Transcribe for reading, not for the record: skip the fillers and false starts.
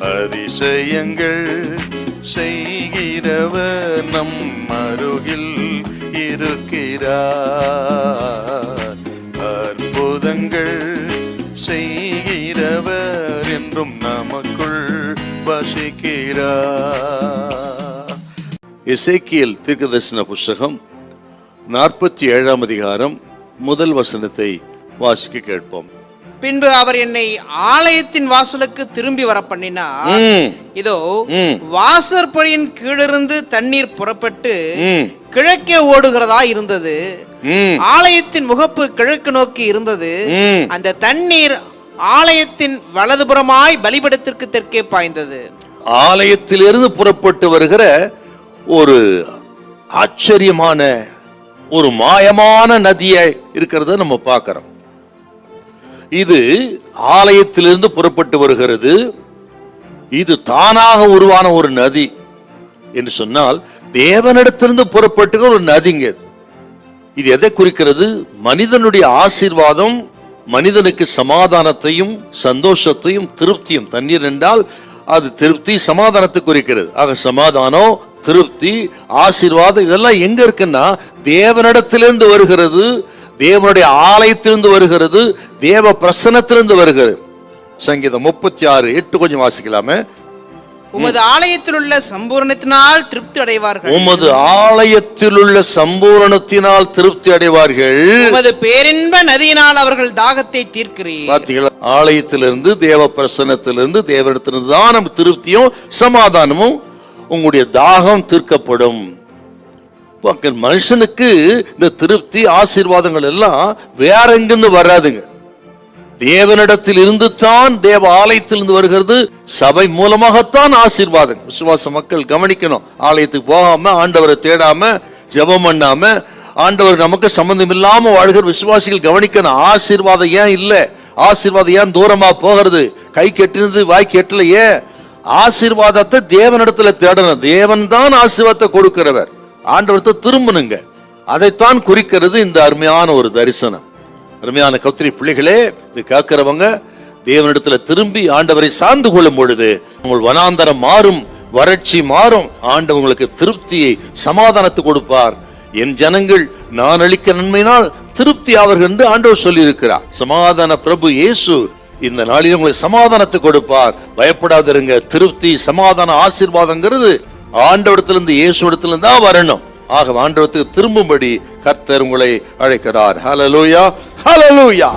அதிசயங்கள் செய்கிறவர் நம் அருகில் இருக்கிறார். அற்புதங்கள் செய்கிறவர் என்றும் நமக்குள் வசிக்கிறார். எசேக்கியேல் தீர்க்கதரிசன புஸ்தகம் 47ஆம் அதிகாரம் முதல் வசனத்தை வாசிக்க கேட்போம். பின்பு அவர் என்னை ஆலயத்தின் வாசலுக்கு திரும்பி வர பண்ணினார். இதோ வாசற்படியின் கீழிருந்து தண்ணீர் புறப்பட்டு கிழக்கே ஓடுகிறதா இருந்தது. ஆலயத்தின் முகப்பு கிழக்கு நோக்கி இருந்தது. அந்த தண்ணீர் ஆலயத்தின் வலதுபுறமாய் பலிபீடத்திற்கு தெற்கே பாய்ந்தது. ஆலயத்திலிருந்து புறப்பட்டு வருகிற ஒரு ஆச்சரியமான ஒரு மாயமான நதியை இருக்கிறத நம்ம பார்க்கிறோம். இது ஆலயத்திலிருந்து புறப்பட்டு வருகிறது. இது தானாக உருவான ஒரு நதி என்று சொன்னால் தேவனிடத்திலிருந்து புறப்பட்டு ஒரு நதிங்க. இது எதை குறிக்கிறது? மனிதனுடைய ஆசீர்வாதம், மனிதனுக்கு சமாதானத்தையும் சந்தோஷத்தையும் திருப்தியும். தண்ணீர் என்றால் அது திருப்தி சமாதானத்தை குறிக்கிறது. ஆக சமாதானம், திருப்தி, ஆசீர்வாதம் இதெல்லாம் எங்க இருக்குன்னா தேவனிடத்திலிருந்து வருகிறது, தேவனுடைய ஆலயத்திலிருந்து வருகிறது, தேவ பிரசன்னத்திலிருந்து வருகிறது. சங்கீதம் 36:8 கொஞ்சம் வாசிக்கலாமே. உமது ஆலயத்தில் உள்ள சம்பூரணத்தினால் திருப்தி அடைவார்கள். உமது ஆலயத்தில் உள்ள சம்பூரணத்தினால் திருப்தி அடைவார்கள். உமது பேரின்ப நதியினால் அவர்கள் தாகத்தை தீர்க்கிறீர். பாத்தீங்களா? ஆலயத்திலிருந்து தேவ பிரசன்னத்திலிருந்து தேவனிடத்திலிருந்து தான் நம்ம திருப்தியும் சமாதானமும், உங்களுடைய தாகம் தீர்க்கப்படும். மனுஷனுக்கு இந்த திருப்தி ஆசீர்வாதங்கள் எல்லாம் வேற எங்கிருந்து வராதுங்க. தேவனிடத்தில் இருந்து தான், தேவ ஆலயத்திலிருந்து வருகிறது. சபை மூலமாகத்தான் ஆசீர்வாதம். விசுவாச மக்கள் கவனிக்கணும். ஆலயத்துக்கு போகாம, ஆண்டவரை தேடாம, ஜெபம் பண்ணாம, ஆண்டவர் நமக்கு சம்பந்தம் இல்லாம வாழ்கிற விசுவாசிகள் கவனிக்கணும். ஆசீர்வாதம் ஏன் இல்ல? ஆசீர்வாதம் ஏன் தூரமா போகிறது? கை கெட்டினது வாய் கெட்டலையே. ஆசீர்வாதத்தை தேவனிடத்துல தேடணும். தேவன் தான் ஆசீர்வாதத்தை கொடுக்கிறவர். ஆண்டவரத்தை திரும்பணுங்க. அதைத்தான் குறிக்கிறது இந்த அருமையான ஒரு தரிசனம். அருமையான கர்த்தருடைய பிள்ளைகளே, இது கேட்கிறவங்க தேவனிடத்துல திரும்பி ஆண்டவரை சார்ந்து கொள்ளும் பொழுது உங்கள் வனாந்தரம் மாறும், வறட்சி மாறும். ஆண்டவங்களுக்கு திருப்தியை, சமாதானத்தை கொடுப்பார். என் ஜனங்கள் நான் அளிக்க நன்மையினால் திருப்தி ஆவார்கள் என்று ஆண்டவர் சொல்லி இருக்கிறார். சமாதான பிரபு இயேசு இந்த நாளில் உங்களுக்கு சமாதானத்தை கொடுப்பார். பயப்படாதிருங்க. திருப்தி, சமாதான, ஆசீர்வாதங்கிறது ஆண்டவரிடத்திலிருந்து, இயேசுவிடத்திலிருந்து தான் வரணும். ஆக ஆண்டவரத்துக்கு திரும்பும்படி கர்த்தர் உங்களை அழைக்கிறார். ஹல்லேலூயா, ஹல்லேலூயா.